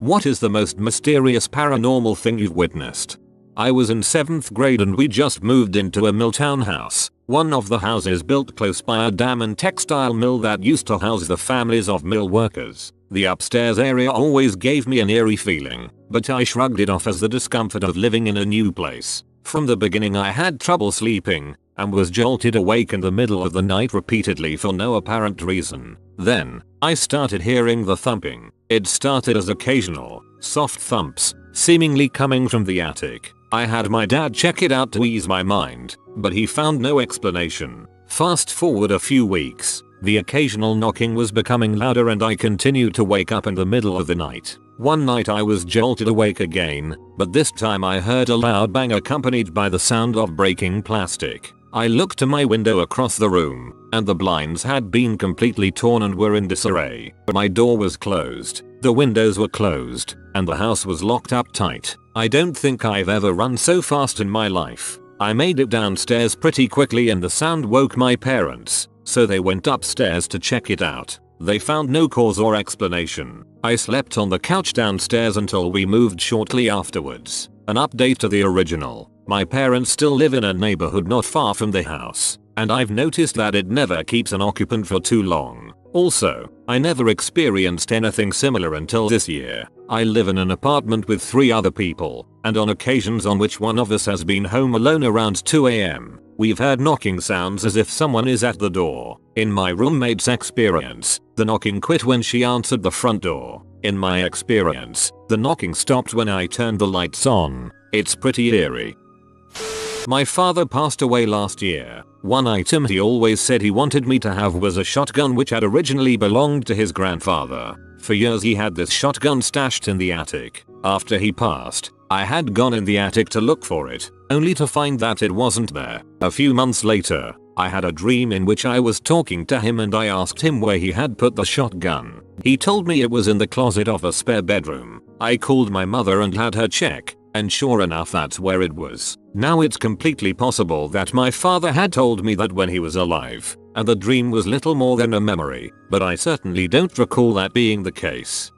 What is the most mysterious paranormal thing you've witnessed? I was in 7th grade and we just moved into a mill townhouse. One of the houses built close by a dam and textile mill that used to house the families of mill workers. The upstairs area always gave me an eerie feeling, but I shrugged it off as the discomfort of living in a new place. From the beginning I had trouble sleeping and was jolted awake in the middle of the night repeatedly for no apparent reason. Then, I started hearing the thumping. It started as occasional, soft thumps, seemingly coming from the attic. I had my dad check it out to ease my mind, but he found no explanation. Fast forward a few weeks, the occasional knocking was becoming louder and I continued to wake up in the middle of the night. One night I was jolted awake again, but this time I heard a loud bang accompanied by the sound of breaking plastic. I looked to my window across the room, and the blinds had been completely torn and were in disarray. My door was closed, the windows were closed, and the house was locked up tight. I don't think I've ever run so fast in my life. I made it downstairs pretty quickly and the sound woke my parents, so they went upstairs to check it out. They found no cause or explanation. I slept on the couch downstairs until we moved shortly afterwards. An update to the original. My parents still live in a neighborhood not far from the house, and I've noticed that it never keeps an occupant for too long. Also, I never experienced anything similar until this year. I live in an apartment with 3 other people, and on occasions on which one of us has been home alone around 2 AM, we've heard knocking sounds as if someone is at the door. In my roommate's experience, the knocking quit when she answered the front door. In my experience, the knocking stopped when I turned the lights on. It's pretty eerie. My father passed away last year. One item he always said he wanted me to have was a shotgun which had originally belonged to his grandfather. For years he had this shotgun stashed in the attic. After he passed, I had gone in the attic to look for it, only to find that it wasn't there. A few months later, I had a dream in which I was talking to him and I asked him where he had put the shotgun. He told me it was in the closet of a spare bedroom. I called my mother and had her check, and sure enough that's where it was. Now it's completely possible that my father had told me that when he was alive, and the dream was little more than a memory, but I certainly don't recall that being the case.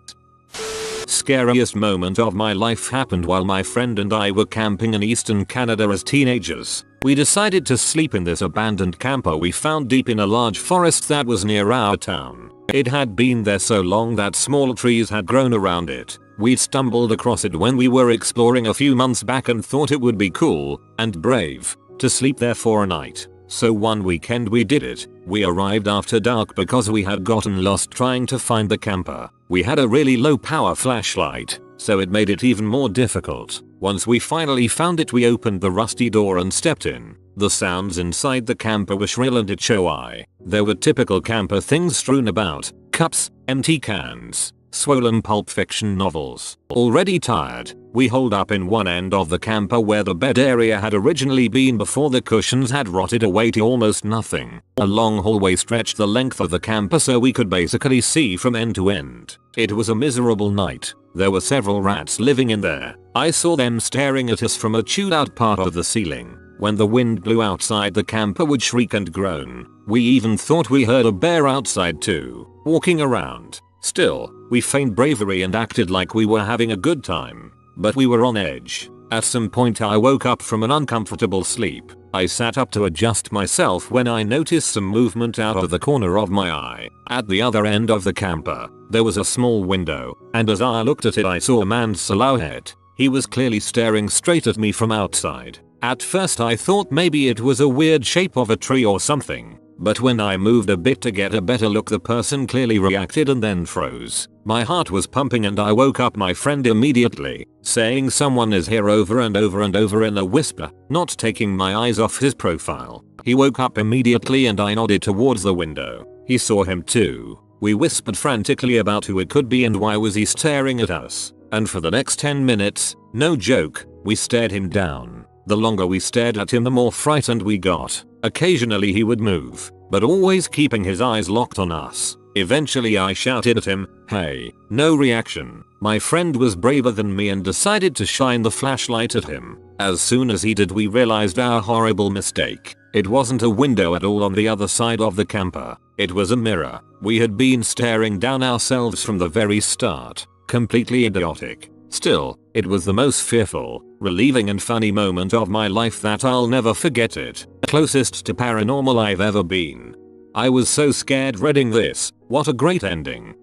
Scariest moment of my life happened while my friend and I were camping in eastern Canada as teenagers. We decided to sleep in this abandoned camper we found deep in a large forest that was near our town. It had been there so long that small trees had grown around it. We'd stumbled across it when we were exploring a few months back and thought it would be cool and brave to sleep there for a night. So one weekend we did it. We arrived after dark because we had gotten lost trying to find the camper. We had a really low power flashlight, so it made it even more difficult. Once we finally found it, we opened the rusty door and stepped in. The sounds inside the camper were shrill and itchy. There were typical camper things strewn about: cups, empty cans, swollen Pulp Fiction novels. Already tired, we holed up in one end of the camper where the bed area had originally been before the cushions had rotted away to almost nothing. A long hallway stretched the length of the camper so we could basically see from end to end. It was a miserable night. There were several rats living in there. I saw them staring at us from a chewed out part of the ceiling. When the wind blew outside, the camper would shriek and groan. We even thought we heard a bear outside too, walking around. Still, we feigned bravery and acted like we were having a good time. But we were on edge. At some point I woke up from an uncomfortable sleep. I sat up to adjust myself when I noticed some movement out of the corner of my eye. At the other end of the camper, there was a small window, and as I looked at it I saw a man's silhouette. He was clearly staring straight at me from outside. At first I thought maybe it was a weird shape of a tree or something, but when I moved a bit to get a better look, the person clearly reacted and then froze. My heart was pumping and I woke up my friend immediately, saying someone is here over and over and over in a whisper, not taking my eyes off his profile. He woke up immediately and I nodded towards the window. He saw him too. We whispered frantically about who it could be and why was he staring at us. And for the next 10 minutes, no joke, we stared him down. The longer we stared at him, the more frightened we got. Occasionally he would move, but always keeping his eyes locked on us. Eventually I shouted at him, "Hey!" No reaction. My friend was braver than me and decided to shine the flashlight at him. As soon as he did, we realized our horrible mistake. It wasn't a window at all on the other side of the camper. It was a mirror. We had been staring down ourselves from the very start. Completely idiotic. Still, it was the most fearful, relieving and funny moment of my life that I'll never forget it. Closest to paranormal I've ever been. I was so scared reading this. What a great ending.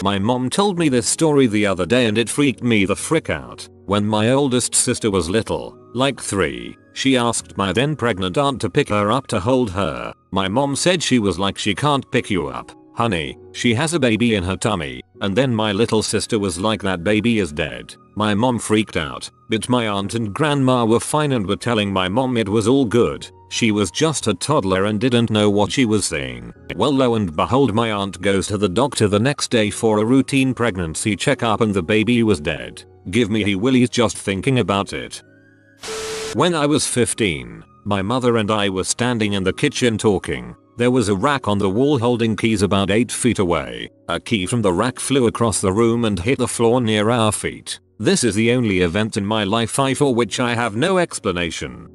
My mom told me this story the other day and it freaked me the frick out. When my oldest sister was little, like 3, she asked my then pregnant aunt to pick her up to hold her. My mom said she was like, "She can't pick you up, honey, she has a baby in her tummy." And then my little sister was like, "That baby is dead." My mom freaked out, but my aunt and grandma were fine and were telling my mom it was all good. She was just a toddler and didn't know what she was saying. Well, lo and behold, my aunt goes to the doctor the next day for a routine pregnancy checkup and the baby was dead. Give me he willies just thinking about it. When I was 15, my mother and I were standing in the kitchen talking. There was a rack on the wall holding keys about 8 feet away. A key from the rack flew across the room and hit the floor near our feet. This is the only event in my life for which I have no explanation.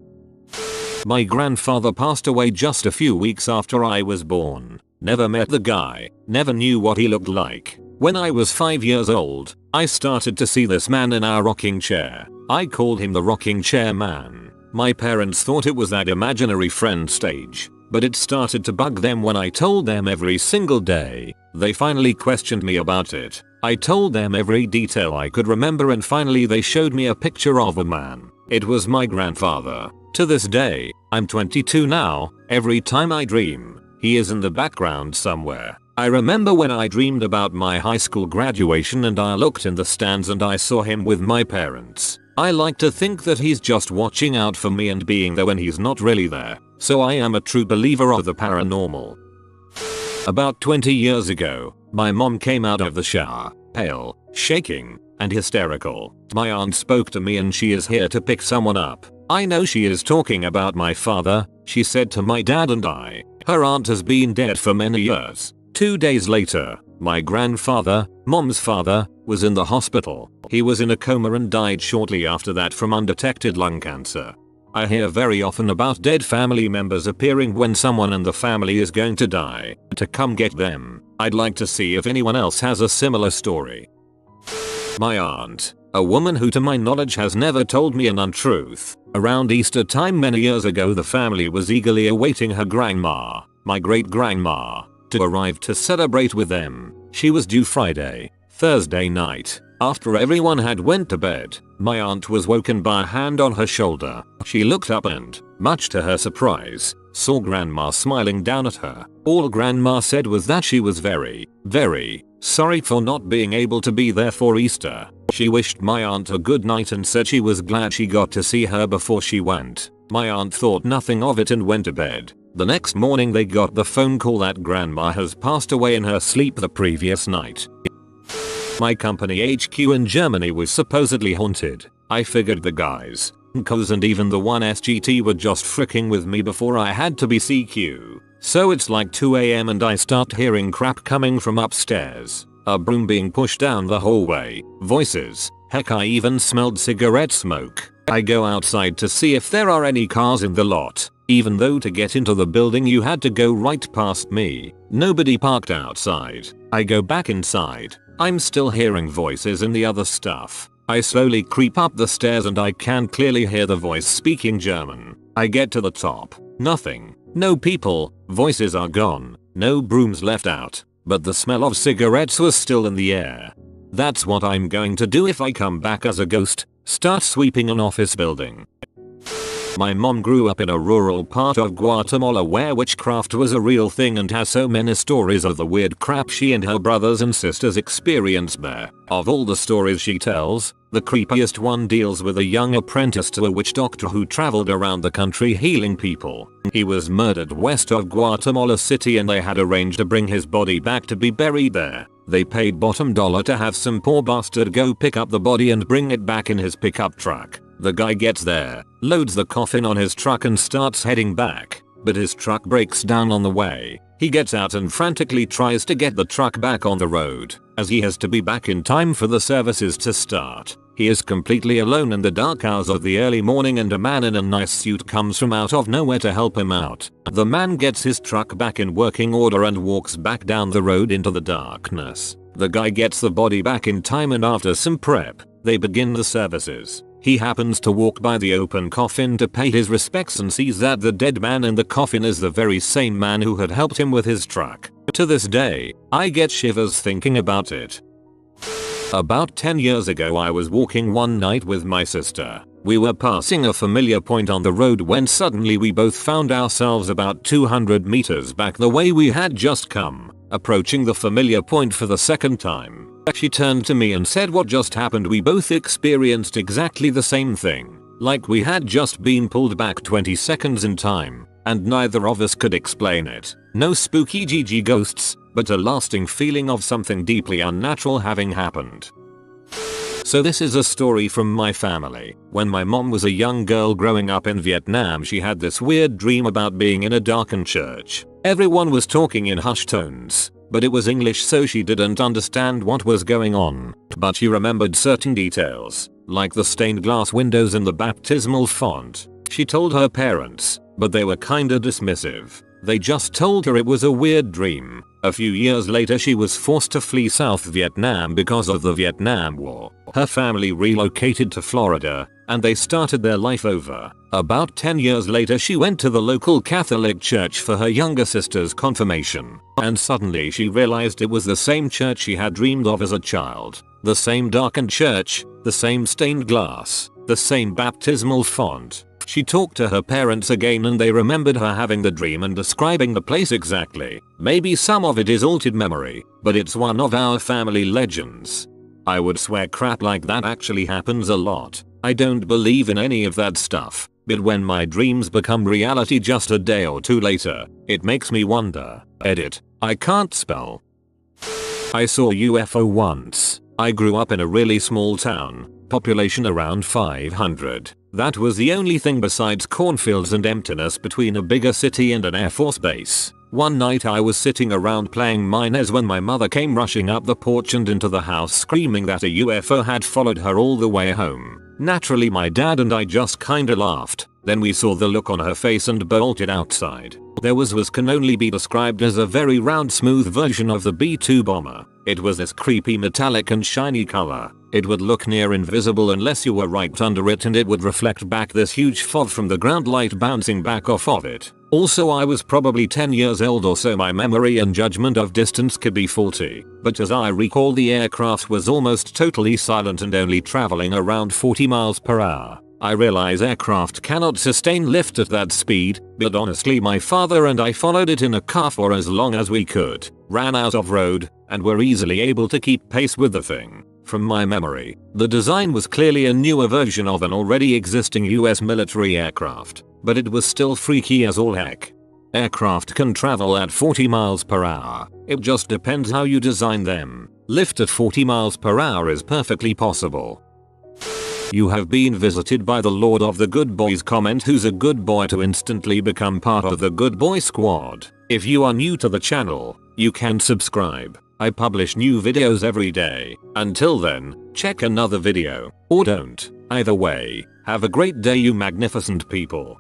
My grandfather passed away just a few weeks after I was born. Never met the guy, never knew what he looked like. When I was 5 years old, I started to see this man in our rocking chair. I called him the rocking chair man. My parents thought it was that imaginary friend stage, but it started to bug them when I told them every single day. They finally questioned me about it. I told them every detail I could remember and finally they showed me a picture of a man. It was my grandfather. To this day, I'm 22 now, every time I dream, he is in the background somewhere. I remember when I dreamed about my high school graduation and I looked in the stands and I saw him with my parents. I like to think that he's just watching out for me and being there when he's not really there. So I am a true believer of the paranormal. About 20 years ago, my mom came out of the shower, pale, shaking, and hysterical. My aunt spoke to me and she is here to pick someone up. I know she is talking about my father, she said to my dad and I. Her aunt has been dead for many years. 2 days later, my grandfather, mom's father, was in the hospital. He was in a coma and died shortly after that from undetected lung cancer. I hear very often about dead family members appearing when someone in the family is going to die, to come get them. I'd like to see if anyone else has a similar story. My aunt, a woman who to my knowledge has never told me an untruth. Around Easter time many years ago the family was eagerly awaiting her grandma, my great-grandma, to arrive to celebrate with them. She was due Friday, Thursday night. After everyone had went to bed, my aunt was woken by a hand on her shoulder. She looked up and, much to her surprise, saw grandma smiling down at her. All grandma said was that she was very, very sorry for not being able to be there for Easter. She wished my aunt a good night and said she was glad she got to see her before she went. My aunt thought nothing of it and went to bed. The next morning they got the phone call that grandma has passed away in her sleep the previous night. My company HQ in Germany was supposedly haunted. I figured the guys, Co's and even the one SGT were just fricking with me before I had to be CQ. So it's like 2 AM and I start hearing crap coming from upstairs. A broom being pushed down the hallway, voices, heck I even smelled cigarette smoke. I go outside to see if there are any cars in the lot, even though to get into the building you had to go right past me. Nobody parked outside. I go back inside. I'm still hearing voices and the other stuff. I slowly creep up the stairs and I can clearly hear the voice speaking German. I get to the top. Nothing. No people. Voices are gone. No brooms left out. But the smell of cigarettes was still in the air. That's what I'm going to do if I come back as a ghost. Start sweeping an office building. My mom grew up in a rural part of Guatemala where witchcraft was a real thing and has so many stories of the weird crap she and her brothers and sisters experienced there. Of all the stories she tells, the creepiest one deals with a young apprentice to a witch doctor who traveled around the country healing people. He was murdered west of Guatemala City and they had arranged to bring his body back to be buried there. They paid bottom dollar to have some poor bastard go pick up the body and bring it back in his pickup truck. The guy gets there, loads the coffin on his truck and starts heading back, but his truck breaks down on the way. He gets out and frantically tries to get the truck back on the road, as he has to be back in time for the services to start. He is completely alone in the dark hours of the early morning and a man in a nice suit comes from out of nowhere to help him out. The man gets his truck back in working order and walks back down the road into the darkness. The guy gets the body back in time, and after some prep, they begin the services. He happens to walk by the open coffin to pay his respects and sees that the dead man in the coffin is the very same man who had helped him with his truck. To this day, I get shivers thinking about it. About 10 years ago, I was walking one night with my sister. We were passing a familiar point on the road when suddenly we both found ourselves about 200 meters back the way we had just come, approaching the familiar point for the second time. She turned to me and said, "What just happened?" We both experienced exactly the same thing, like we had just been pulled back 20 seconds in time, and neither of us could explain it. No spooky GG ghosts, but a lasting feeling of something deeply unnatural having happened. So this is a story from my family. When my mom was a young girl growing up in Vietnam, she had this weird dream about being in a darkened church. Everyone was talking in hushed tones, but it was English, so she didn't understand what was going on. But she remembered certain details, like the stained glass windows and the baptismal font. She told her parents, but they were kinda dismissive. They just told her it was a weird dream. A few years later, she was forced to flee South Vietnam because of the Vietnam War. Her family relocated to Florida, and they started their life over. About 10 years later, she went to the local Catholic church for her younger sister's confirmation, and suddenly she realized it was the same church she had dreamed of as a child. The same darkened church, the same stained glass, the same baptismal font. She talked to her parents again, and they remembered her having the dream and describing the place exactly. Maybe some of it is altered memory, but it's one of our family legends. I would swear crap like that actually happens a lot. I don't believe in any of that stuff, but when my dreams become reality just a day or two later, it makes me wonder. Edit. I can't spell. I saw a UFO once. I grew up in a really small town, population around 500. That was the only thing besides cornfields and emptiness between a bigger city and an Air Force base. One night I was sitting around playing minors when my mother came rushing up the porch and into the house screaming that a UFO had followed her all the way home. Naturally, my dad and I just kinda laughed. Then we saw the look on her face and bolted outside. There was what can only be described as a very round, smooth version of the B-2 bomber. It was this creepy metallic and shiny color. It would look near invisible unless you were right under it, and it would reflect back this huge fog from the ground, light bouncing back off of it. Also, I was probably 10 years old or so. My memory and judgment of distance could be faulty, but as I recall, the aircraft was almost totally silent and only traveling around 40 miles per hour. I realize aircraft cannot sustain lift at that speed, but honestly my father and I followed it in a car for as long as we could, ran out of road, and were easily able to keep pace with the thing. From my memory, the design was clearly a newer version of an already existing US military aircraft, but it was still freaky as all heck. Aircraft can travel at 40 miles per hour. It just depends how you design them. Lift at 40 miles per hour is perfectly possible. You have been visited by the Lord of the Good Boys. Comment who's a good boy to instantly become part of the Good Boy Squad. If you are new to the channel, you can subscribe. I publish new videos every day. Until then, check another video, or don't. Either way, have a great day, you magnificent people.